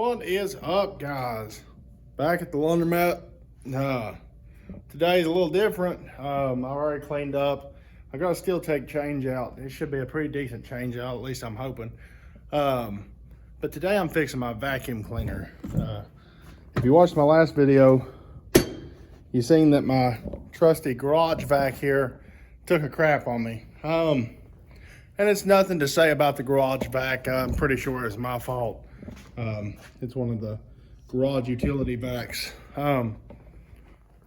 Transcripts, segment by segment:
What is up, guys? Back at the laundromat. Today's a little different. I already cleaned up. I gotta still take change out. It should be a pretty decent change out, at least I'm hoping. But today I'm fixing my vacuum cleaner. If you watched my last video, you seen that my trusty garage vac here took a crap on me. And it's nothing to say about the garage vac. I'm pretty sure it's my fault. It's one of the garage utility vacs,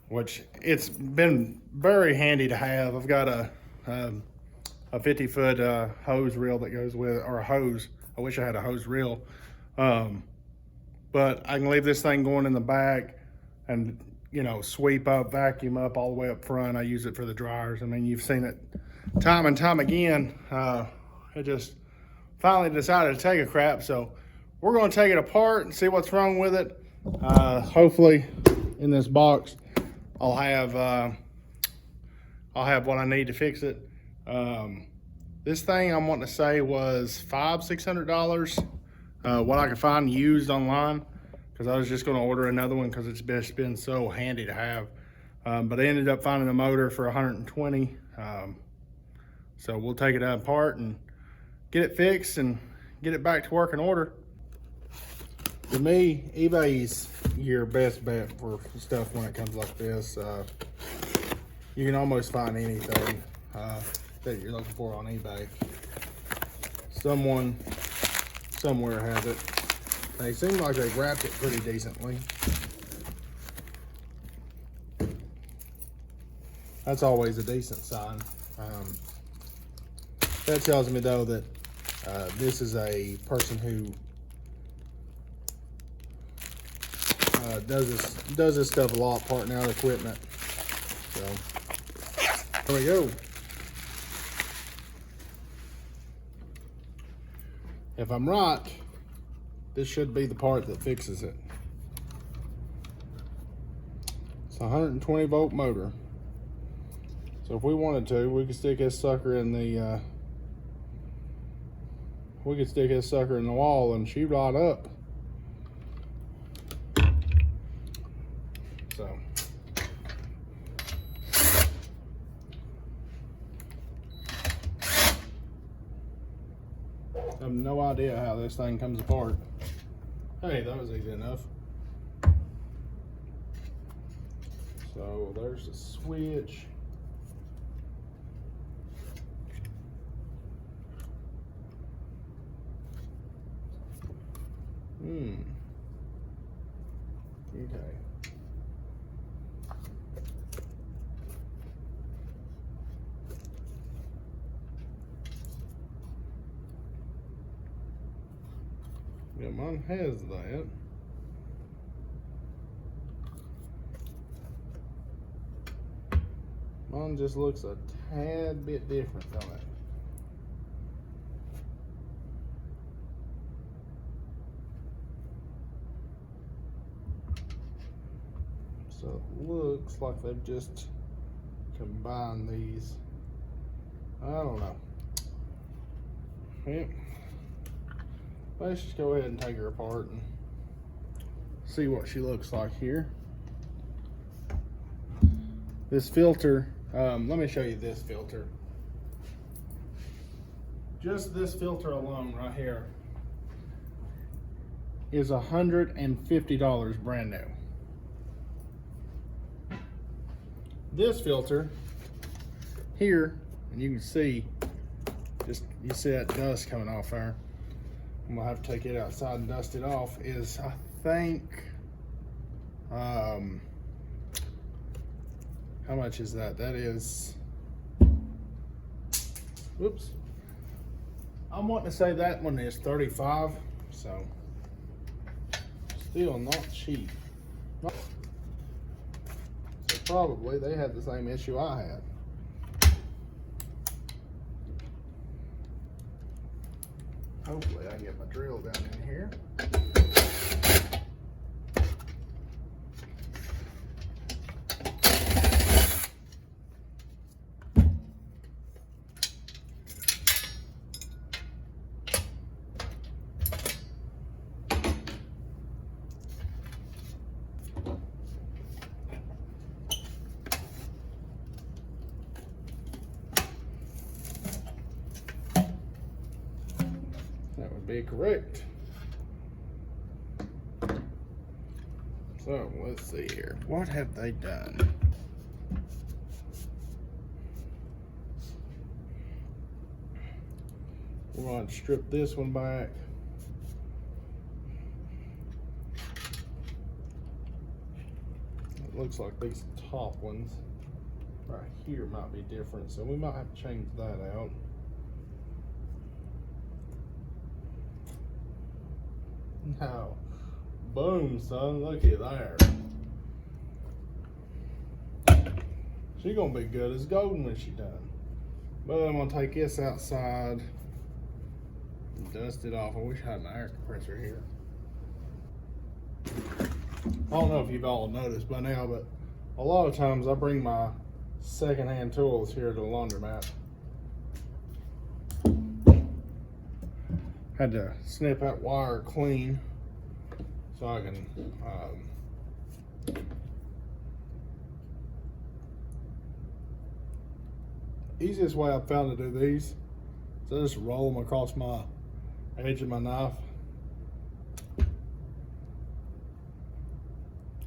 which it's been very handy to have. I've got a 50-foot hose reel that goes with it, or a hose. I wish I had a hose reel. But I can leave this thing going in the back and, you know, sweep up, vacuum up all the way up front. I use it for the dryers. I mean, you've seen it time and time again. It just finally decided to take a crap. So we're going to take it apart and see what's wrong with it. Hopefully in this box, I'll have what I need to fix it. This thing I'm wanting to say was $500–600. What I could find used online, because I was just going to order another one because it's been so handy to have. But I ended up finding a motor for $120. So we'll take it apart and get it fixed and get it back to working order. To me, eBay's your best bet for stuff when it comes like this. You can almost find anything that you're looking for on eBay. Someone somewhere has it. They seem like they wrapped it pretty decently. That's always a decent sign. That tells me though that this is a person who does this stuff a lot, parting out equipment. So there we go. If I'm right, this should be the part that fixes it. It's a 120 volt motor. So if we wanted to, we could stick this sucker in the wall and shoot right up. So I have no idea how this thing comes apart. Hey, that was easy enough. So there's the switch. Okay. Yeah, mine has that. Mine just looks a tad bit different from it. So it looks like they've just combined these. I don't know. Yep. Let's just go ahead and take her apart and see what she looks like here. This filter, let me show you this filter. Just this filter alone right here is $150 brand new. This filter here, and you can see, you see that dust coming off there. I'm gonna have to take it outside and dust it off. Is, I think, how much is that? That is, whoops. I'm wanting to say that one is $35, so still not cheap. So probably they had the same issue I had. Hopefully I can get my drill down in here. would be correct. So let's see here. What have they done? We're going to strip this one back. It looks like these top ones right here might be different, so we might have to change that out. Now, boom, son, look at there. She's gonna be good as gold when she's done. But I'm gonna take this outside and dust it off. I wish I had an air compressor here. I don't know if you've all noticed by now, but a lot of times I bring my secondhand tools here to the laundromat. Had to snip that wire clean so I can easiest way I've found to do these is I just roll them across my edge of my knife.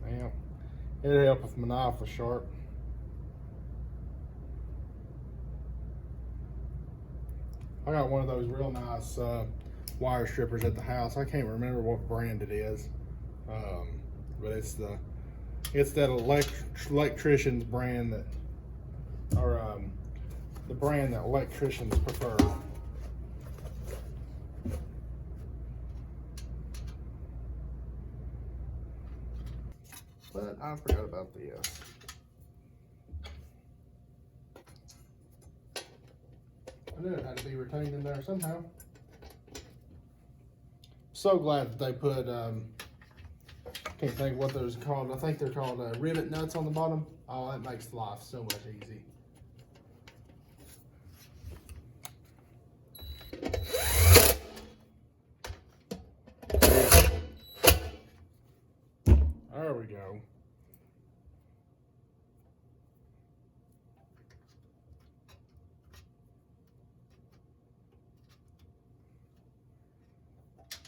Yeah, it'd help if my knife was sharp. I got one of those real nice wire strippers at the house. I can't remember what brand it is, but it's that electrician's brand that, or the brand that electricians prefer. But I forgot about this. I knew it had to be retained in there somehow. So glad that they put, can't think what those are called. I think they're called rivet nuts on the bottom. Oh, that makes life so much easy. There we go.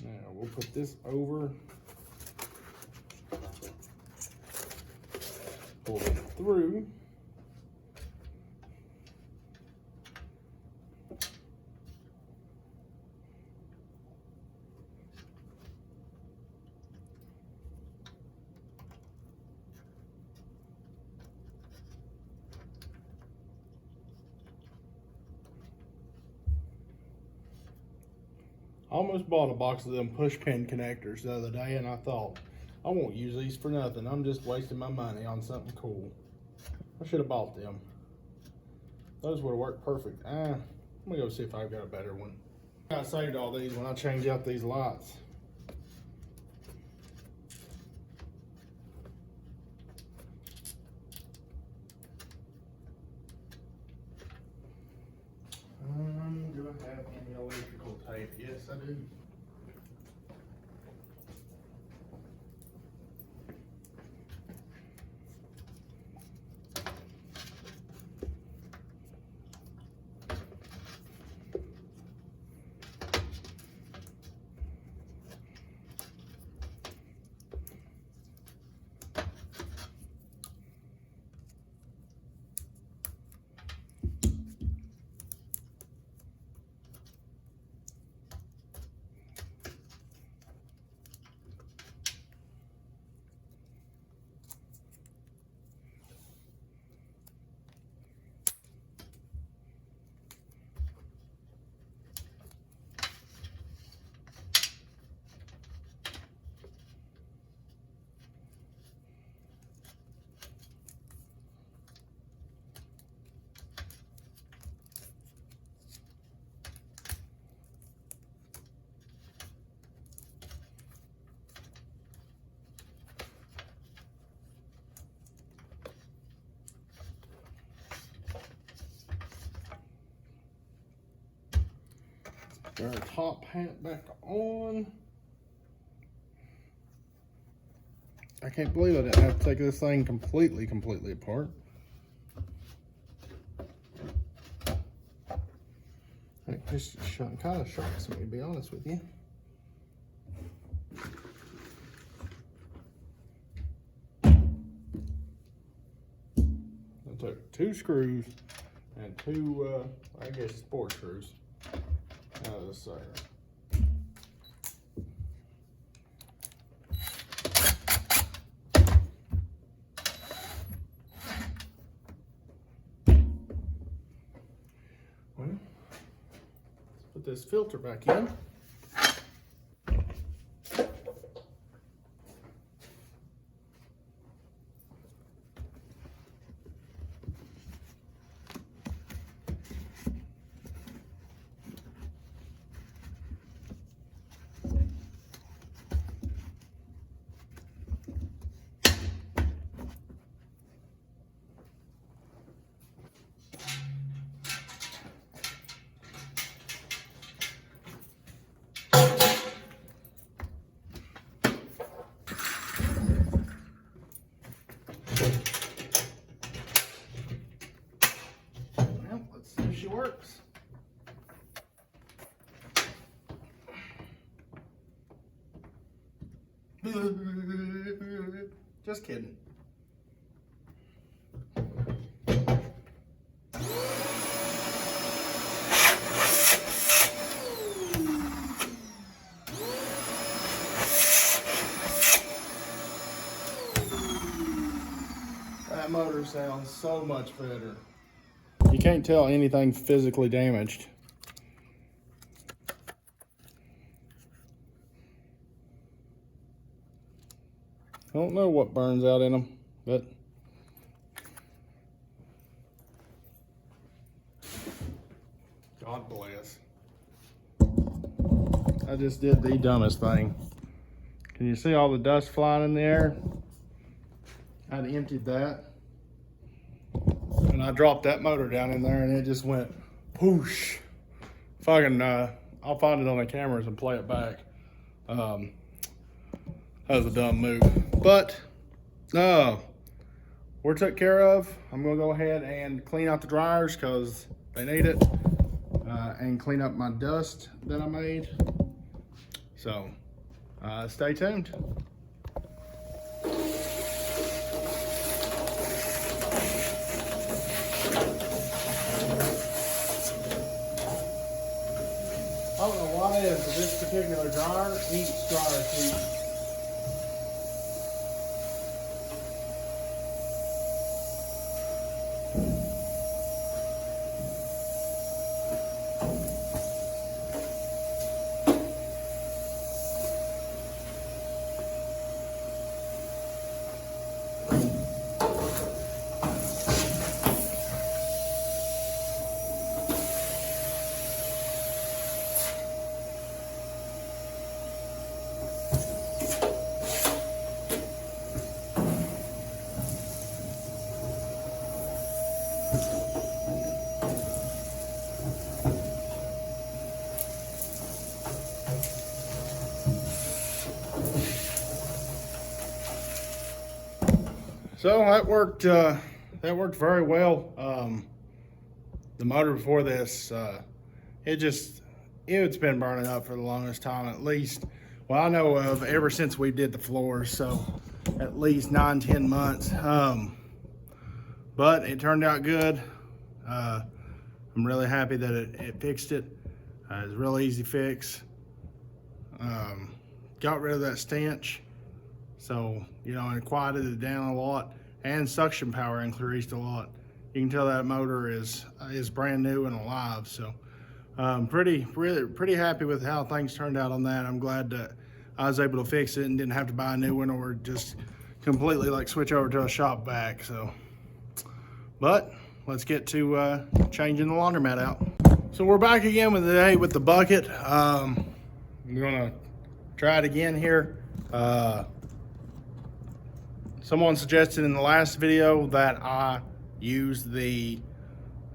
Now we'll put this over, pull it through. I almost bought a box of them push pin connectors the other day, and I thought, I won't use these for nothing. I'm just wasting my money on something cool. I should have bought them. Those would have worked perfect. I'm gonna go see if I've got a better one. I saved all these when I change out these lights. Do I have any electrical tape? Yes, I do. Our top hat back on. I can't believe I didn't have to take this thing completely apart. It just kind of shocks me, to be honest with you. 2 screws and 2, I guess, sport screws out of this sucker. Well, let's put this filter back in. Well, let's see if she works. Just kidding. That motor sounds so much better. You can't tell anything physically damaged. I don't know what burns out in them, but God bless. I just did the dumbest thing. Can you see all the dust flying in the air? I'd emptied that. And I dropped that motor down in there and it just went whoosh. Fucking, I'll find it on the cameras and play it back. That was a dumb move. But, we're took care of. I'm gonna go ahead and clean out the dryers because they need it. And clean up my dust that I made. So, stay tuned. I don't know why it is, but this particular dryer eats dryer sheet. So that worked very well. The motor before this, it's been burning up for the longest time, at least, well, I know of ever since we did the floors, so at least 9-10 months. But it turned out good. I'm really happy that it fixed it. It's a real easy fix. Got rid of that stench. So, you know, and quieted it down a lot, and suction power increased a lot. You can tell that motor is brand new and alive. So, pretty happy with how things turned out on that. I'm glad that I was able to fix it and didn't have to buy a new one or just completely like switch over to a shop vac. So, but let's get to changing the laundromat out. So we're back again with the bucket. I'm gonna try it again here. Someone suggested in the last video that I use the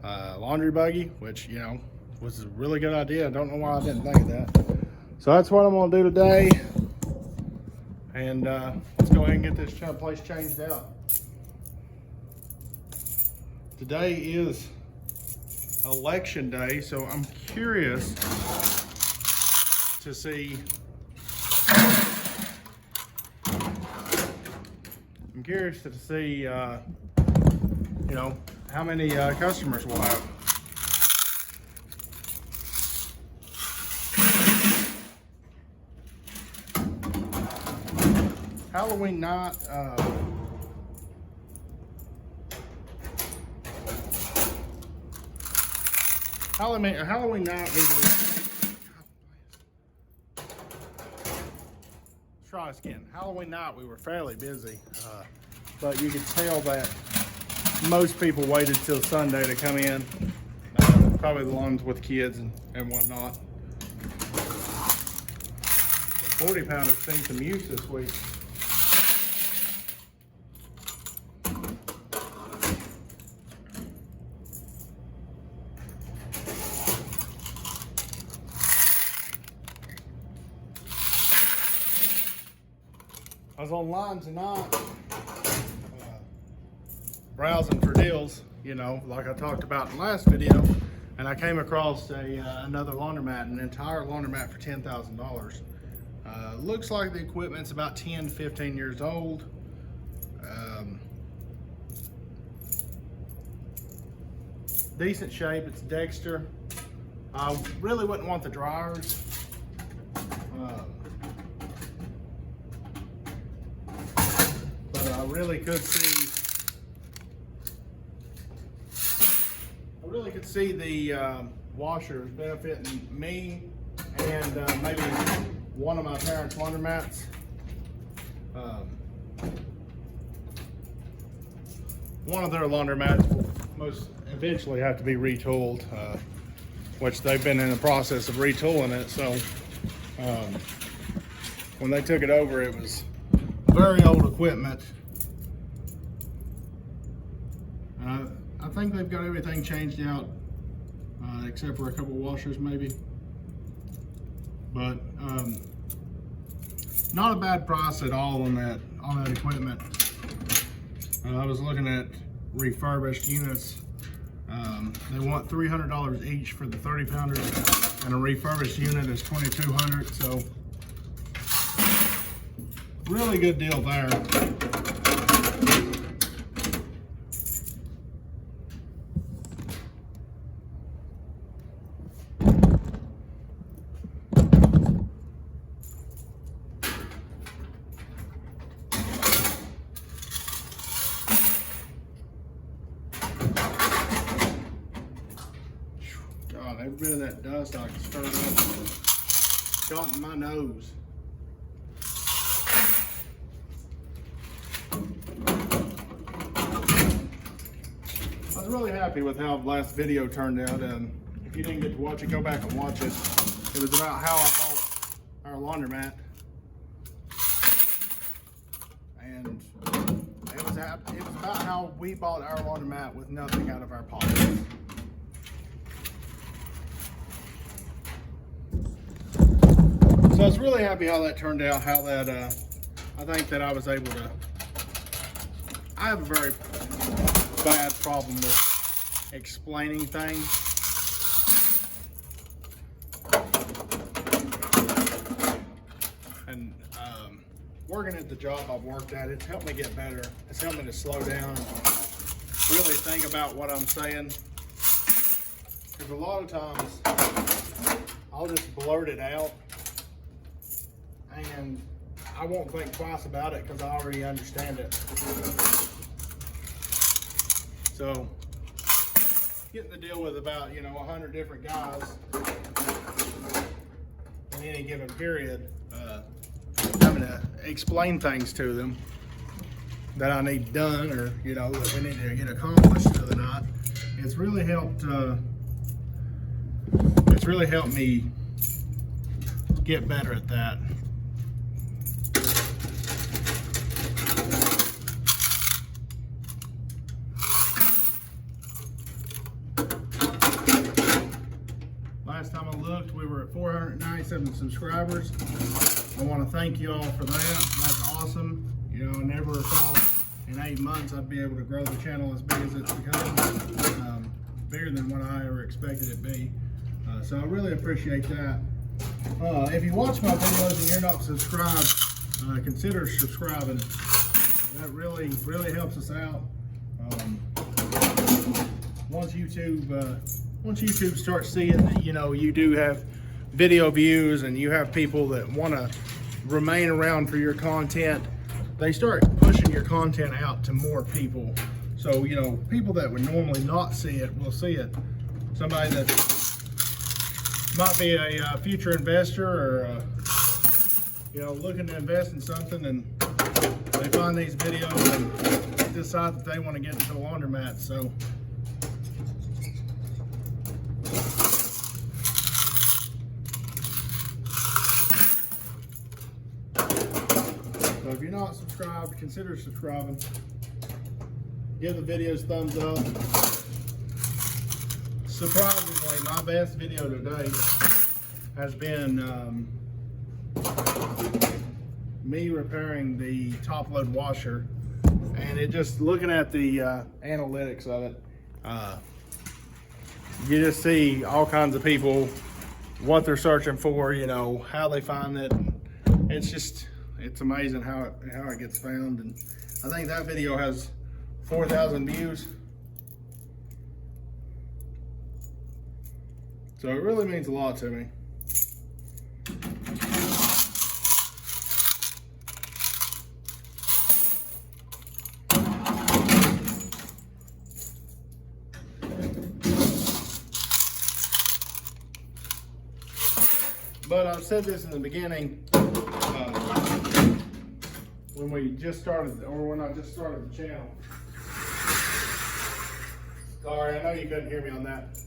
laundry buggy, which, you know, was a really good idea. I don't know why I didn't think of that. So that's what I'm gonna do today. And let's go ahead and get this place changed out. Today is election day, so I'm curious to see you know, how many customers we'll have. Halloween night, Halloween night we were, try again. Halloween night we were fairly busy, but you could tell that most people waited till Sunday to come in. Probably the ones with kids and whatnot. The 40 pounders seen some use this week. I was online tonight, browsing for deals, you know, like I talked about in the last video, and I came across another laundromat, an entire laundromat for $10,000. Looks like the equipment's about 10 to 15 years old. Decent shape, it's Dexter. I really wouldn't want the dryers. I really could see the washers benefiting me and maybe one of my parents' laundromats. One of their laundromats will most eventually have to be retooled, which they've been in the process of retooling it. So when they took it over, it was very old equipment. I think they've got everything changed out, except for a couple washers maybe. But not a bad price at all on that equipment. I was looking at refurbished units. They want $300 each for the 30 pounders, and a refurbished unit is $2,200. So really good deal there. God, every bit of that dust I can stir up, got in my nose. I was really happy with how the last video turned out. If you didn't get to watch it, go back and watch it. It was about how I bought our laundromat. And it was about how we bought our laundromat with nothing out of our pockets. So I was really happy how that turned out, how that, I think that I was able to, I have a very bad problem with explaining things. And working at the job I've worked at, it's helped me get better. It's helped me to slow down and really think about what I'm saying. Because a lot of times I'll just blurt it out and I won't think twice about it because I already understand it. So getting to deal with about, 100 different guys in any given period, having to explain things to them that I need done, or that we need to get accomplished for the night. It's really helped. It's really helped me get better at that. Last time I looked, we were at 497 subscribers. I want to thank you all for that. That's awesome. I never thought in 8 months I'd be able to grow the channel as big as it's become, bigger than what I ever expected it to be. So I really appreciate that. If you watch my videos and you're not subscribed, consider subscribing. That really helps us out. once YouTube starts seeing that, you know, you do have video views and you have people that want to remain around for your content, they start pushing your content out to more people. So, you know, people that would normally not see it will see it. Somebody that might be a future investor or you know, looking to invest in something, and they find these videos and decide that they want to get into the laundromat. So if you're not subscribed, consider subscribing. Give the videos thumbs up. Surprisingly, my best video today has been me repairing the top load washer, and it just looking at the analytics of it, you just see all kinds of people, what they're searching for, you know, how they find it. It's amazing how it gets found. And I think that video has 4,000 views. So it really means a lot to me. But I've said this in the beginning, when we just started, or when I just started the channel. Sorry, I know you couldn't hear me on that.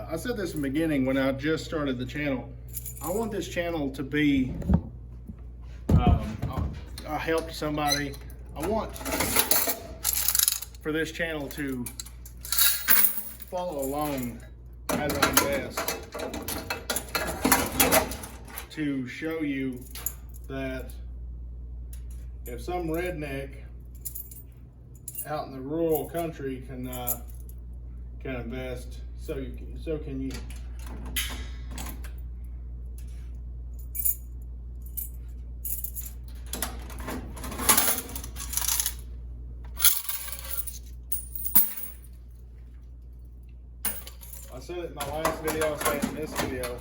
I said this in the beginning when I just started the channel. I want this channel to be a help to somebody. I want for this channel to follow along as I invest, to show you that if some redneck out in the rural country can invest, so can you. I said it in my last video, I said it in this video.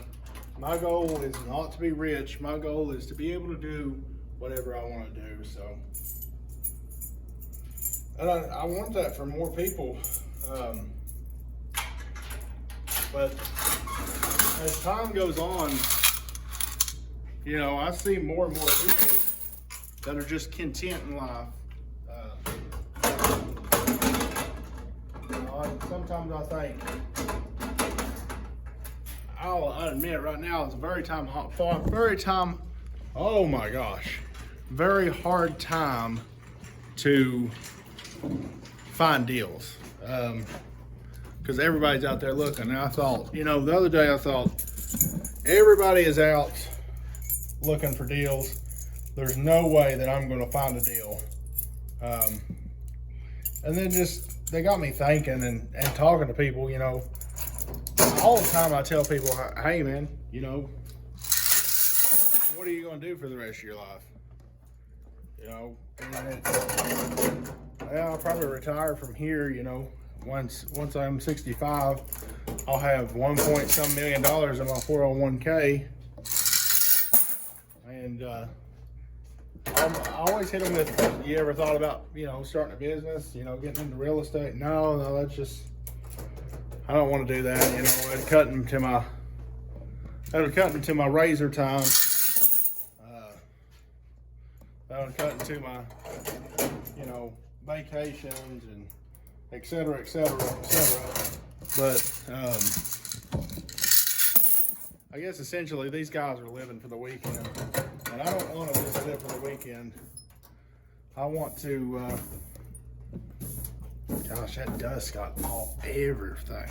My goal is not to be rich. My goal is to be able to do whatever I want to do. So, and I want that for more people. But as time goes on, you know, I see more and more people that are just content in life. You know, sometimes I think, I'll admit right now it's a very hard time to find deals, because everybody's out there looking. And I thought, you know, the other day I thought, everybody is out looking for deals. There's no way that I'm going to find a deal. And then they got me thinking and talking to people, you know. All the time I tell people, hey man, you know, what are you going to do for the rest of your life? You know, I'll probably retire from here, you know. Once I'm 65, I'll have $1.some million in my 401k. And I always hit them with, you ever thought about, you know, starting a business, you know, getting into real estate? No, that's just, I don't want to do that. You know, it'd cut into my razor time. That would cut into my, you know, vacations and et cetera, et cetera, et cetera. But I guess essentially these guys are living for the weekend, and I don't want to just live for the weekend. I want to. Gosh, that dust got all everything.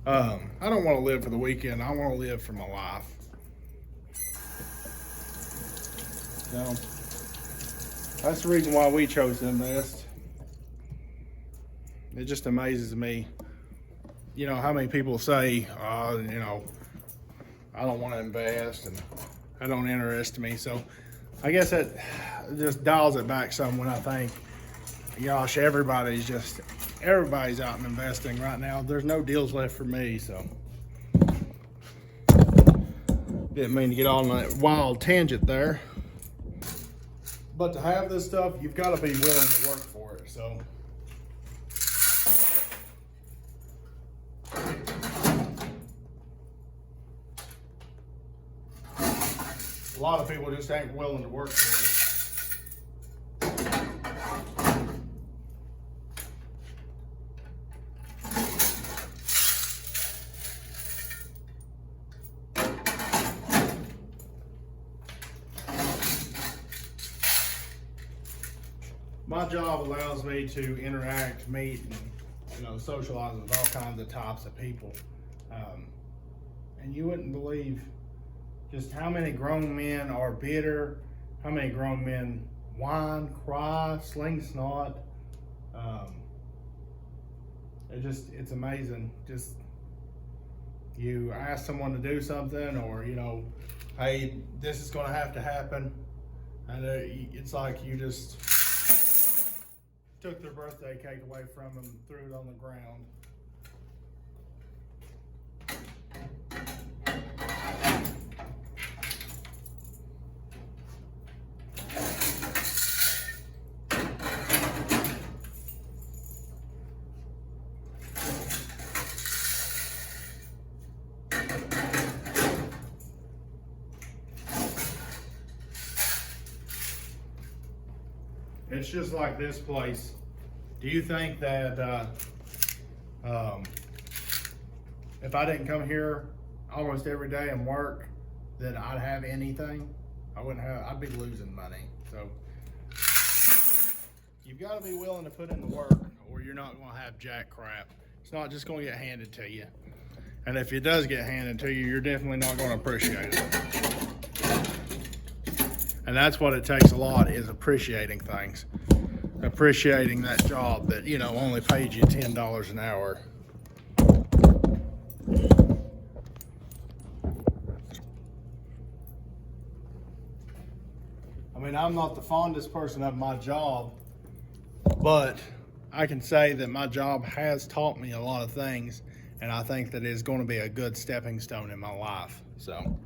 I don't want to live for the weekend. I want to live for my life. So that's the reason why we chose to invest. It just amazes me, you know, how many people say, you know, I don't want to invest and that don't interest me. So I guess that just dials it back some when I think, gosh, everybody's just everybody's out and investing right now. There's no deals left for me, so. Didn't mean to get on that wild tangent there. But to have this stuff, you've got to be willing to work for it, so. A lot of people just ain't willing to work for it. My job allows me to interact, meet, and socialize with all kinds of types of people. And you wouldn't believe just how many grown men are bitter, how many grown men whine, cry, sling snot. It's amazing. Just you ask someone to do something, or hey, this is going to have to happen, and it's like you just took their birthday cake away from them, threw it on the ground. It's just like this place. Do you think that if I didn't come here almost every day and work, that I'd have anything? I'd be losing money. So you've got to be willing to put in the work, or you're not going to have jack crap. It's not just going to get handed to you. And if it does get handed to you, you're definitely not going to appreciate it. And that's what it takes a lot, is appreciating things. Appreciating that job that, only paid you $10 an hour. I mean, I'm not the fondest person of my job, but I can say that my job has taught me a lot of things, and I think that it's going to be a good stepping stone in my life. So.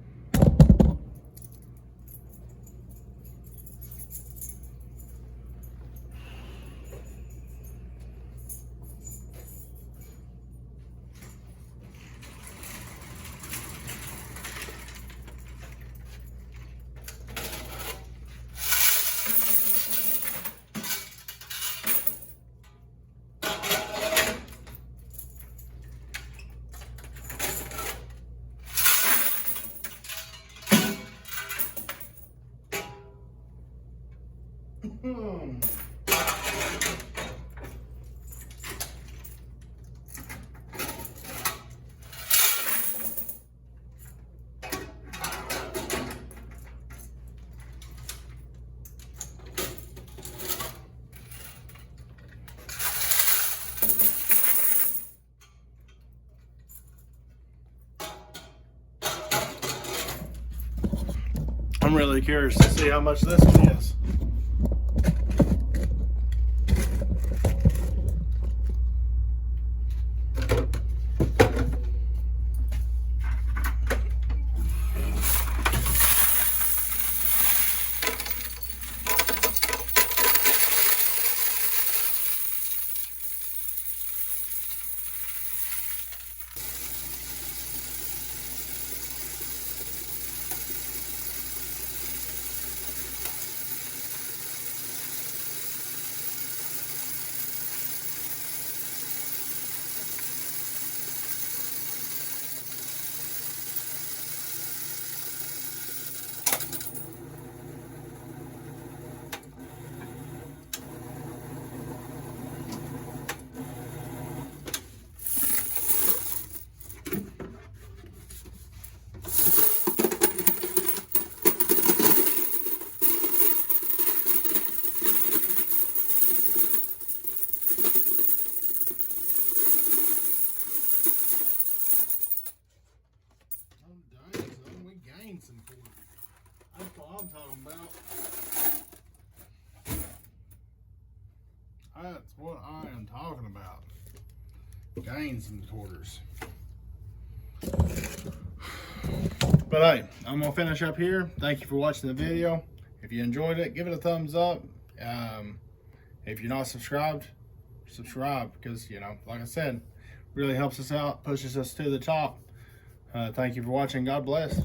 I'm really curious to see how much this one is. That's what I'm talking about. That's what I am talking about. Gains and quarters. But hey, I'm gonna finish up here. Thank you for watching the video. If you enjoyed it, give it a thumbs up. If you're not subscribed, subscribe, because, you know, like I said, really helps us out, pushes us to the top. Thank you for watching. God bless.